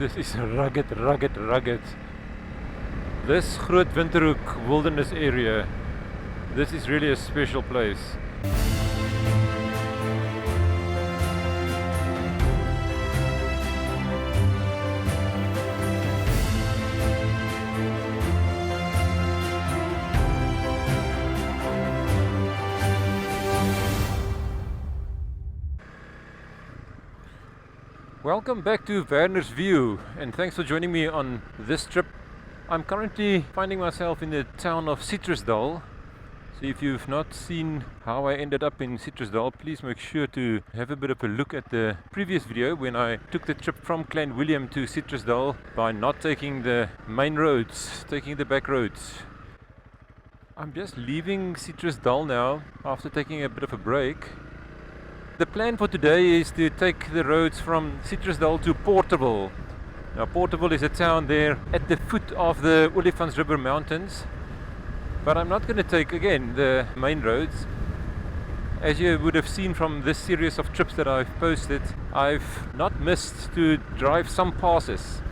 This is rugged, rugged, rugged. This Groot Winterhoek Wilderness area, this is really a special place. Welcome back to Werner's View, and thanks for joining me on this trip. I'm currently finding myself in the town of Citrusdal. So if you've not seen how I ended up in Citrusdal, please make sure to have a bit of a look at the previous video when I took the trip from Klein Willem to Citrusdal by not taking the main roads, taking the back roads. I'm just leaving Citrusdal now after taking a bit of a break. The plan for today is to take the roads from Citrusdal to Porterville. Now Porterville is a town there at the foot of the Olifants River Mountains, but I'm not going to take again the main roads. As you would have seen from this series of trips that I've posted, I've not missed to drive some passes,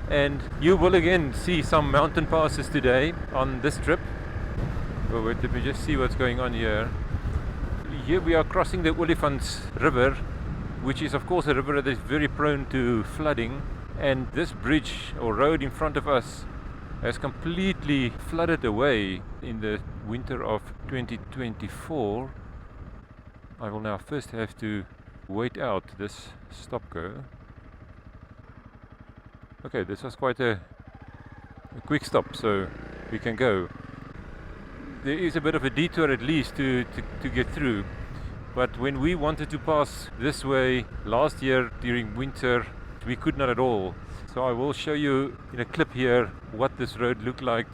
and you will again see some mountain passes today on this trip. Oh wait, let me just see what's going on here. Here we are crossing the Olifants River, which is of course a river that is very prone to flooding, and this bridge or road in front of us has completely flooded away in the winter of 2024. I will now first have to wait out this stop-go. Okay, this was quite a quick stop, so we can go. There is a bit of a detour at least to get through, but when we wanted to pass this way last year during winter, we could not at all. So I will show you in a clip here what this road looked like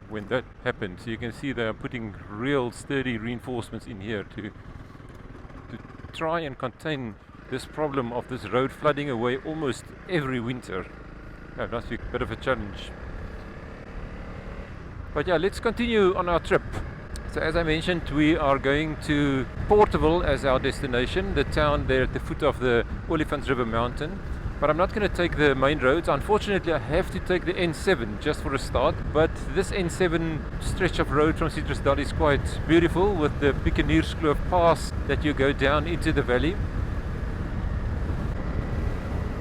when that happened. So you can see they are putting real sturdy reinforcements in here to try and contain this problem of this road flooding away almost every winter. That must be a bit of a challenge. But yeah, let's continue on our trip. So as I mentioned, we are going to Porterville as our destination, the town there at the foot of the Olifants River Mountain. But I'm not going to take the main roads. Unfortunately, I have to take the N7 just for a start. But this N7 stretch of road from Citrusdal is quite beautiful, with the Piekenierskloof Pass that you go down into the valley.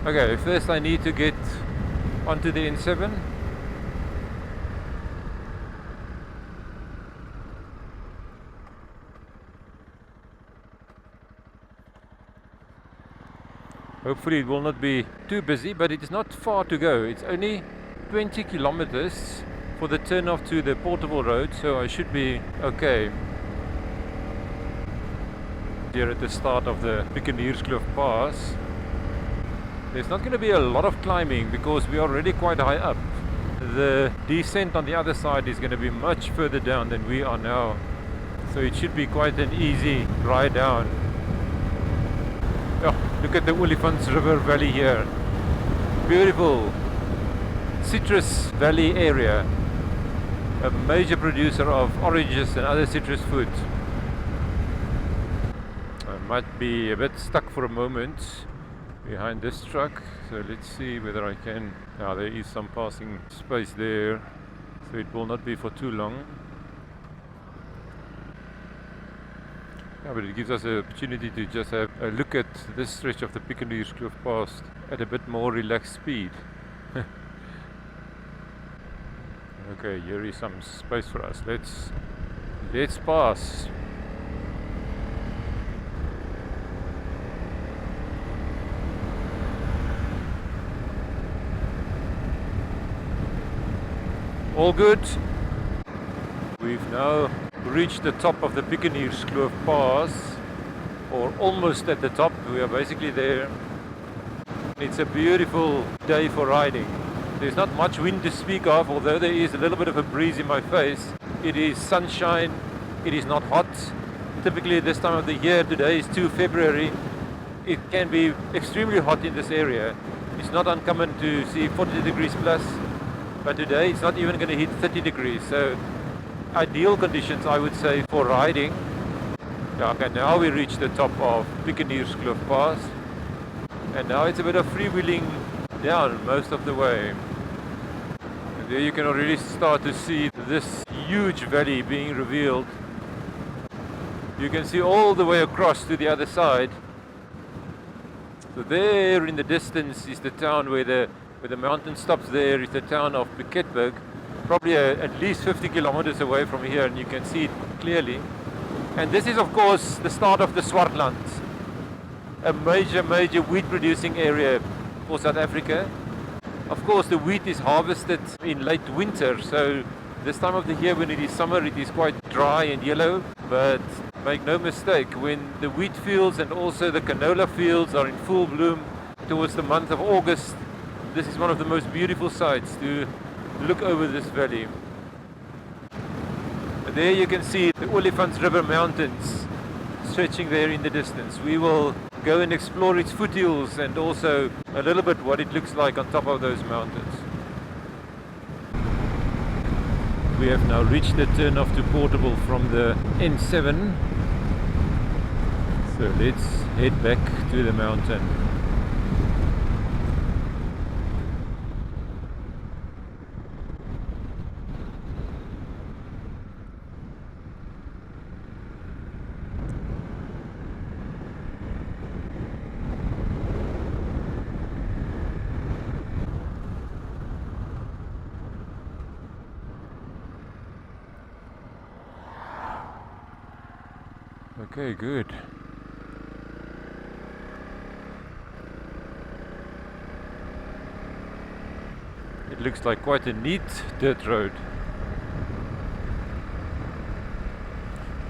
Okay, first I need to get onto the N7. Hopefully it will not be too busy, but it is not far to go. It's only 20 kilometers for the turn off to the Porterville road, so I should be okay. Here at the start of the Piekenierskloof Pass. There's not going to be a lot of climbing because we are already quite high up. The descent on the other side is going to be much further down than we are now, so it should be quite an easy ride down. Oh, look at the Olifants River Valley here. Beautiful citrus valley area. A major producer of oranges and other citrus fruit. I might be a bit stuck for a moment behind this truck, so let's see whether I can. Now there is some passing space there, so it will not be for too long. Yeah, but it gives us an opportunity to just have a look at this stretch of the Piekenierskloof Pass at a bit more relaxed speed. Okay, here is some space for us. Let's pass. All good. We've now reached the top of the Piekenierskloof Pass, or almost at the top. We are basically there. It's a beautiful day for riding. There's not much wind to speak of, although there is a little bit of a breeze in my face. It is sunshine, it is not hot. Typically this time of the year, today is 2 February, it can be extremely hot in this area. It's not uncommon to see 40 degrees plus, but today it's not even going to hit 30 degrees. So ideal conditions, I would say, for riding. Yeah, okay, now we reach the top of Piekenierskloof Pass, and now it's a bit of freewheeling down most of the way. And there you can already start to see this huge valley being revealed. You can see all the way across to the other side. So there in the distance is the town where the mountain stops. There is the town of Piekenierskloof, probably at least 50 kilometers away from here, and you can see it clearly. And this is of course the start of the Swartland, a major wheat producing area for South Africa. Of course the wheat is harvested in late winter, so this time of the year when it is summer it is quite dry and yellow, but make no mistake, when the wheat fields and also the canola fields are in full bloom towards the month of August, this is one of the most beautiful sights to look over this valley. And there you can see the Olifants River Mountains stretching there in the distance. We will go and explore its foothills and also a little bit what it looks like on top of those mountains. We have now reached the turn off to Porterville from the N7. So let's head back to the mountain. Okay, good. It looks like quite a neat dirt road.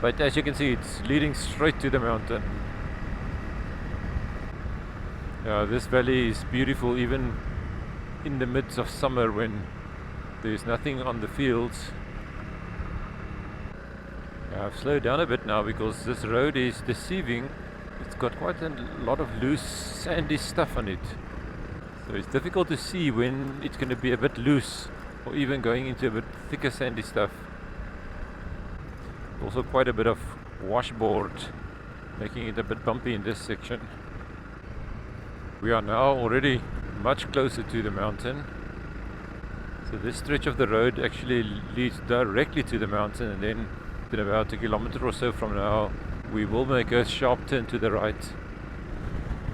But as you can see, it's leading straight to the mountain. Yeah, this valley is beautiful even in the midst of summer when there's nothing on the fields. I've slowed down a bit now because this road is deceiving. It's got quite a lot of loose sandy stuff on it, so it's difficult to see when it's going to be a bit loose or even going into a bit thicker sandy stuff. Also quite a bit of washboard, making it a bit bumpy in this section. We are now already much closer to the mountain. So this stretch of the road actually leads directly to the mountain, and then in about a kilometer or so from now we will make a sharp turn to the right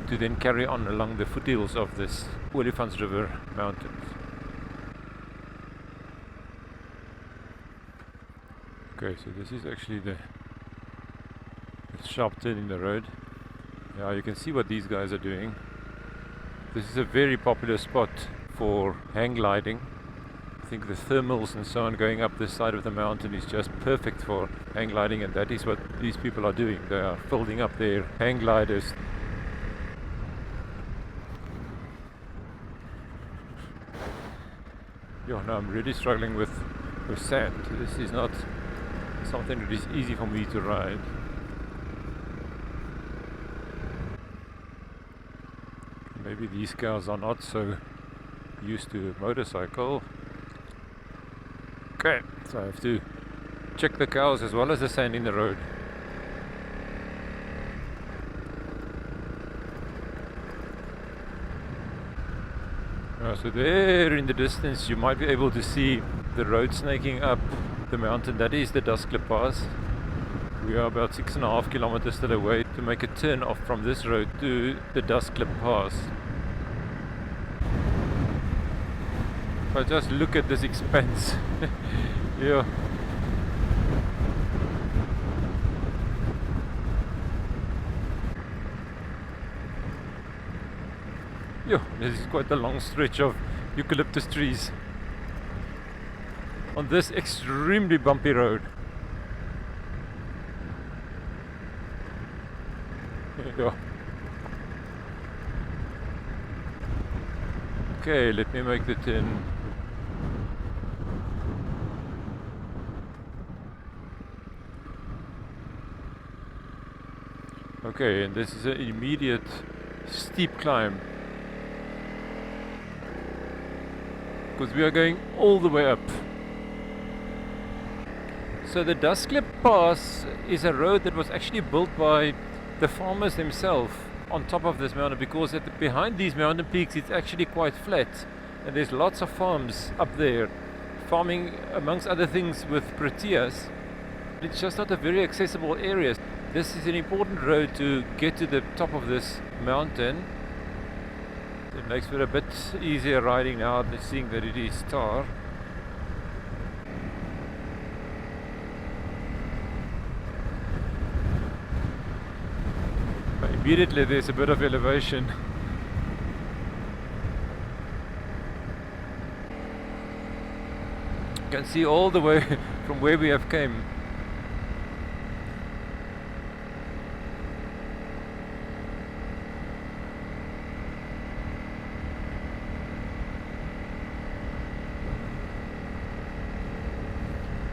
to then carry on along the foothills of this Olifants River Mountains. Okay, so this is actually the sharp turn in the road. Yeah, you can see what these guys are doing. This is a very popular spot for hang gliding. I think the thermals and so on going up this side of the mountain is just perfect for hang gliding, and that is what these people are doing. They are folding up their hang gliders. Yeah, no, I'm really struggling with sand. This is not something that is easy for me to ride. Maybe these cows are not so used to a motorcycle. Okay, so I have to check the cows as well as the sand in the road. So there in the distance you might be able to see the road snaking up the mountain. That is the Dasklip Pass. We are about 6.5 kilometers still away to make a turn off from this road to the Dasklip Pass. But just look at this expanse. Yeah. Yeah, this is quite a long stretch of eucalyptus trees on this extremely bumpy road. Yeah. Okay, let me make the turn. Okay, and this is an immediate steep climb because we are going all the way up. So the Dasklip Pass is a road that was actually built by the farmers themselves on top of this mountain, because behind these mountain peaks it's actually quite flat, and there's lots of farms up there, farming amongst other things with proteas. It's just not a very accessible area. This is an important road to get to the top of this mountain. It makes for a bit easier riding now, seeing that it is tar. But immediately there's a bit of elevation. You can see all the way from where we have came.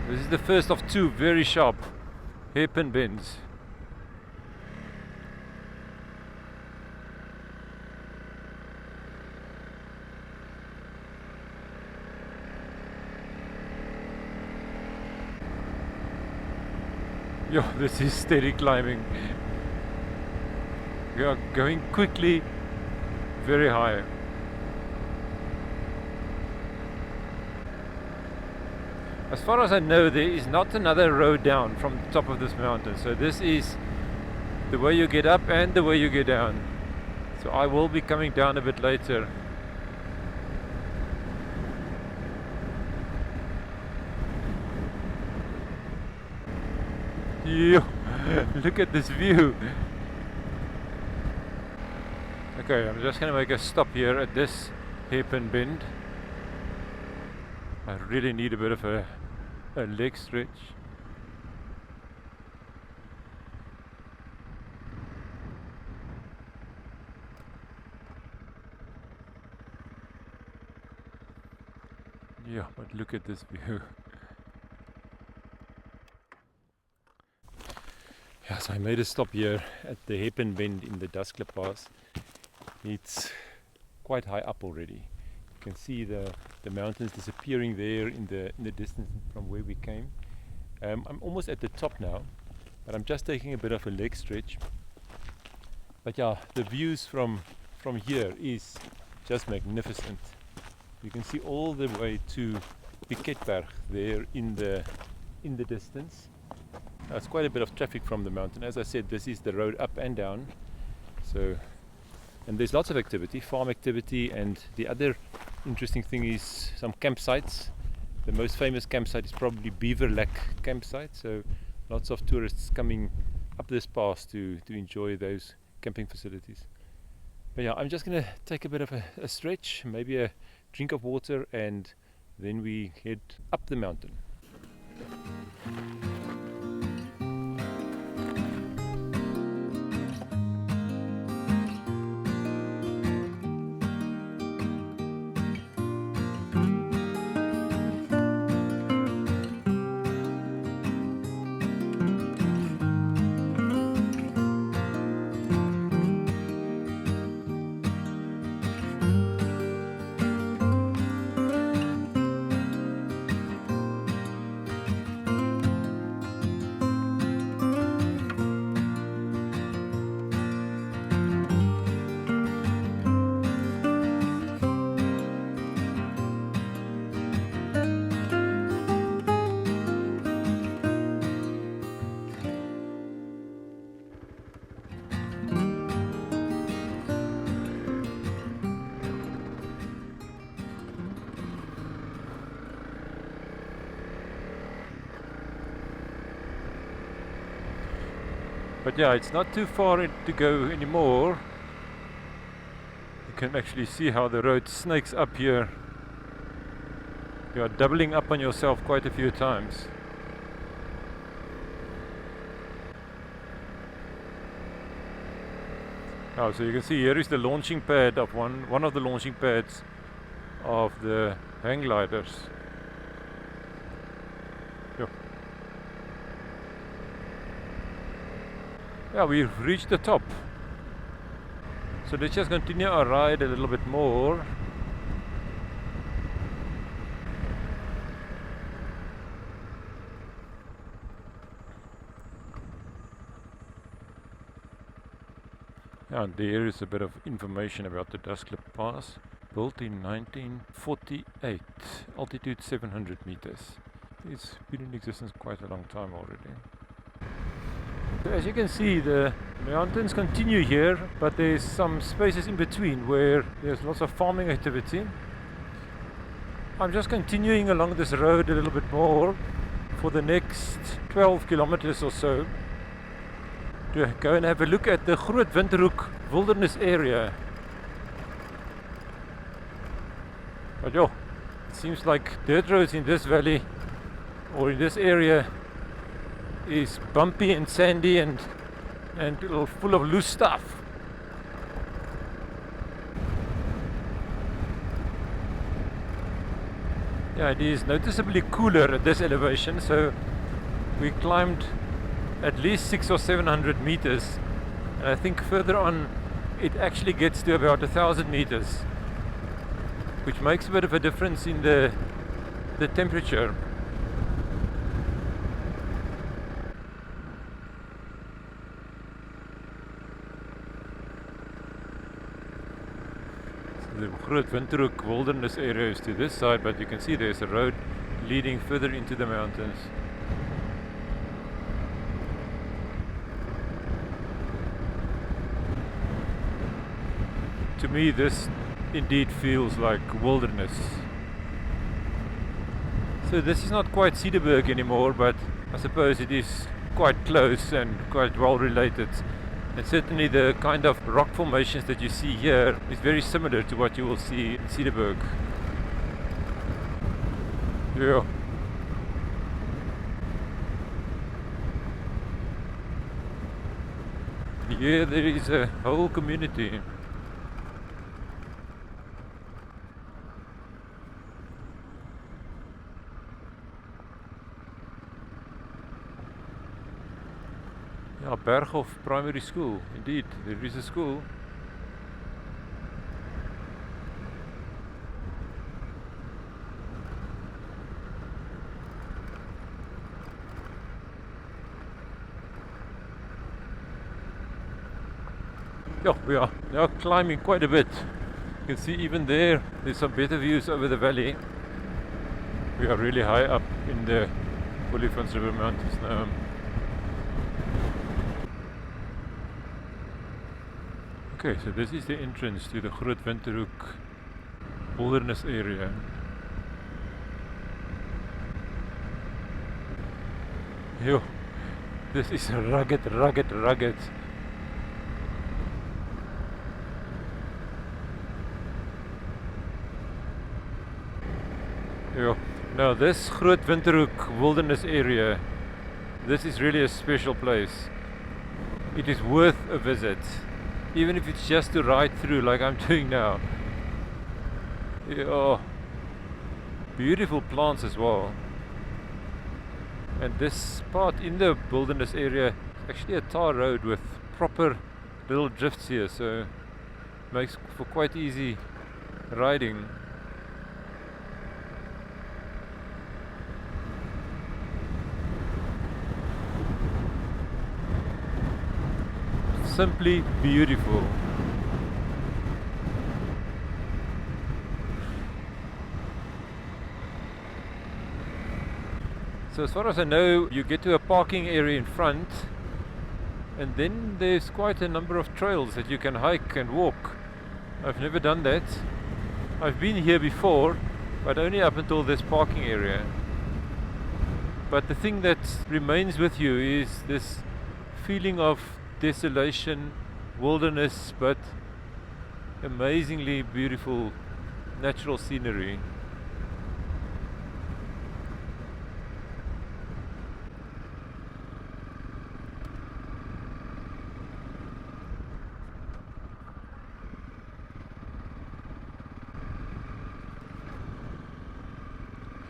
This is the first of two very sharp hairpin bends. Yo, this is steady climbing. We are going quickly, very high. As far as I know, there is not another road down from the top of this mountain. So this is the way you get up and the way you get down. So I will be coming down a bit later. Yo, look at this view. Okay, I'm just going to make a stop here at this hairpin bend. I really need a bit of a leg stretch. Yeah, but look at this view. Yeah, so I made a stop here at the hairpin bend in the Dasklip Pass. It's quite high up already. You can see the mountains disappearing there in the distance from where we came. I'm almost at the top now, but I'm just taking a bit of a leg stretch. But yeah, the views from here is just magnificent. You can see all the way to Piekenierskloof there in the distance. It's quite a bit of traffic from the mountain. As I said, this is the road up and down. So, and there's lots of activity, farm activity, and the other interesting thing is some campsites. The most famous campsite is probably Beaver Lake campsite. So lots of tourists coming up this pass to enjoy those camping facilities. But yeah, I'm just going to take a bit of a stretch, maybe a drink of water, and then we head up the mountain. But yeah, it's not too far to go anymore. You can actually see how the road snakes up here. You are doubling up on yourself quite a few times. Oh, so you can see here is the launching pad of one of the launching pads of the hang gliders. Yeah, we've reached the top. So let's just continue our ride a little bit more. And there is a bit of information about the Dasklip Pass. Built in 1948, altitude 700 meters. It's been in existence quite a long time already. So as you can see, the mountains continue here, but there's some spaces in between where there's lots of farming activity. I'm just continuing along this road a little bit more for the next 12 kilometers or so to go and have a look at the Groot Winterhoek Wilderness area. But yo, it seems like dirt roads in this valley or in this area is bumpy and sandy and full of loose stuff. Yeah, it is noticeably cooler at this elevation, so we climbed at least 600 or 700 meters, and I think further on it actually gets to about 1,000 meters, which makes a bit of a difference in the temperature. The Groot Winterhoek Wilderness area is to this side, but you can see there's a road leading further into the mountains. To me, this indeed feels like wilderness. So this is not quite Citrusdal anymore, but I suppose it is quite close and quite well related. And certainly the kind of rock formations that you see here is very similar to what you will see in Citrusdal. Yeah. Here there is a whole community. Ja, Berghof Primary School. Indeed, there is a school. Yeah, we are now climbing quite a bit. You can see even there's some better views over the valley. We are really high up in the Olifants River Mountains now. Okay, so this is the entrance to the Groot Winterhoek Wilderness area. Yo, this is rugged. Yo, now this Groot Winterhoek Wilderness area, this is really a special place. It is worth a visit. Even if it's just to ride through like I'm doing now. Yeah, beautiful plants as well. And this part in the wilderness area is actually a tar road with proper little drifts here, so it makes for quite easy riding. Simply beautiful. So as far as I know, you get to a parking area in front, and then there's quite a number of trails that you can hike and walk. I've never done that. I've been here before, but only up until this parking area. But the thing that remains with you is this feeling of desolation, wilderness, but amazingly beautiful natural scenery.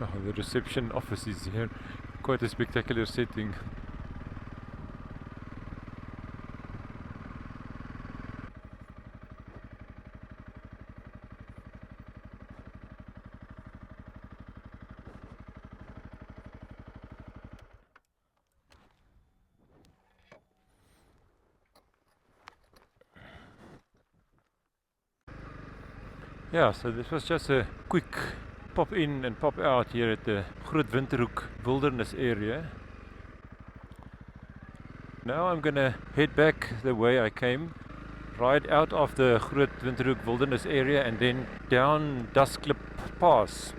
Oh, the reception office is here, quite a spectacular setting. Yeah, so this was just a quick pop in and pop out here at the Groot Winterhoek Wilderness area. Now I'm gonna head back the way I came, right out of the Groot Winterhoek Wilderness area and then down Dasklip Pass.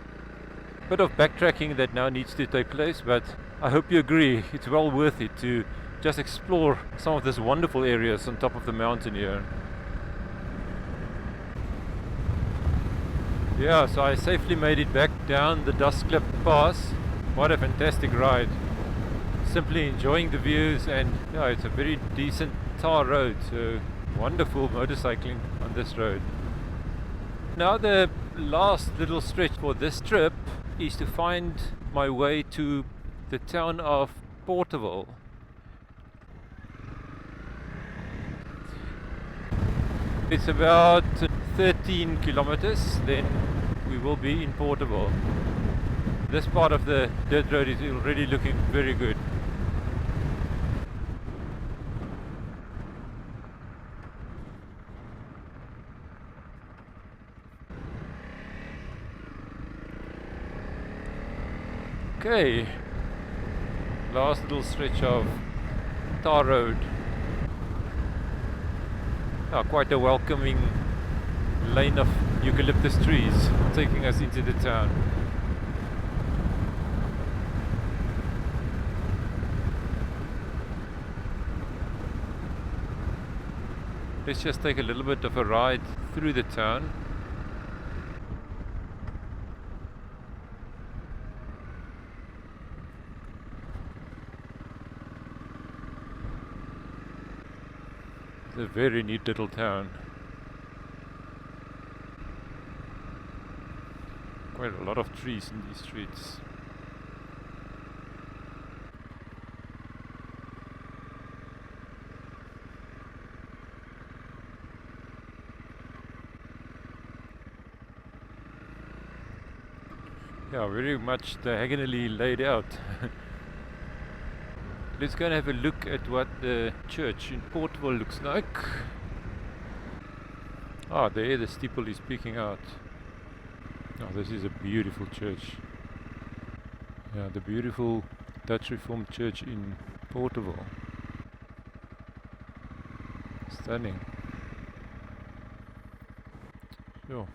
Bit of backtracking that now needs to take place, but I hope you agree it's well worth it to just explore some of these wonderful areas on top of the mountain here. Yeah, so I safely made it back down the Dasklip Pass. What a fantastic ride. Simply enjoying the views, and yeah, it's a very decent tar road, so wonderful motorcycling on this road. Now the last little stretch for this trip is to find my way to the town of Porterville. It's about 13 kilometers, then we will be in Porterville. This part of the dirt road is already looking very good. Okay, last little stretch of tar road. Quite a welcoming lane of eucalyptus trees taking us into the town. Let's just take a little bit of a ride through the town. It's a very neat little town. Quite a lot of trees in these streets. Yeah, very much diagonally laid out. Let's go and have a look at what the church in Porterville looks like. There the steeple is peeking out. This is a beautiful church. Yeah, the beautiful Dutch Reformed church in Porterville. Stunning. Sure.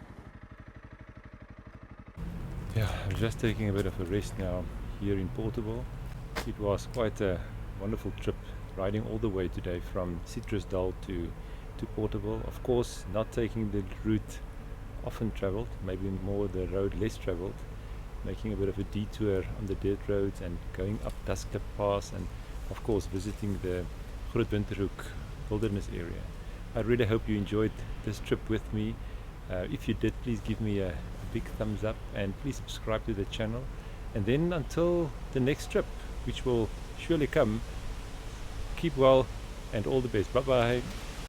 Yeah, I'm just taking a bit of a rest now here in Porterville. It was quite a wonderful trip, riding all the way today from Citrusdal to Porterville. Of course, not taking the route often travelled, maybe more the road less travelled, making a bit of a detour on the dirt roads and going up Dasklip Pass, and of course visiting the Groot Winterhoek Wilderness area. I really hope you enjoyed this trip with me. If you did, please give me a big thumbs up and please subscribe to the channel. And then until the next trip, which will surely come, keep well and all the best. Bye bye.